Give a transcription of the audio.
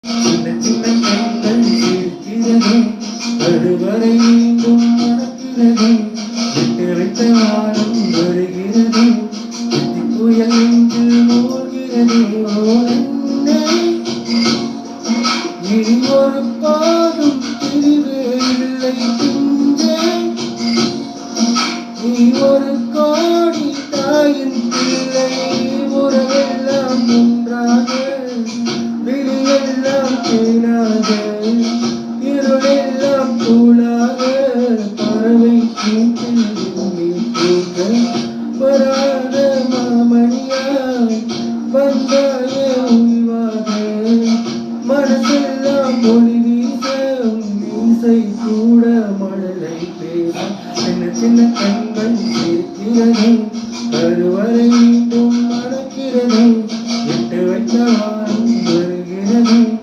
சின்ன சின்ன கண்கள் சிரிக்கிறது கருவறை மீண்டும் மணக்கிறது விட்டு வைத்த வானம் வருகிறது புயல் நெஞ்சில் மூழ்கிறது இனி ஒரு பாடும் பிரிவே இல்லை பிஞ்சே நீ ஒரு கோடி தாயின் பிள்ளை உறவெல்லாம் ஒன்றாக விழியெல்லாம் தேனாக இருளெல்லாம் தூளாக பறவை கூட்டில் பூக்க வராத மாமணியாய் வந்தாய உய்வாக மனசெல்லாம் ஒளி வீச மீசை கூட மழலை பேச சின்ன சின்ன கண்கள் சேர்க்கிறது கருவறை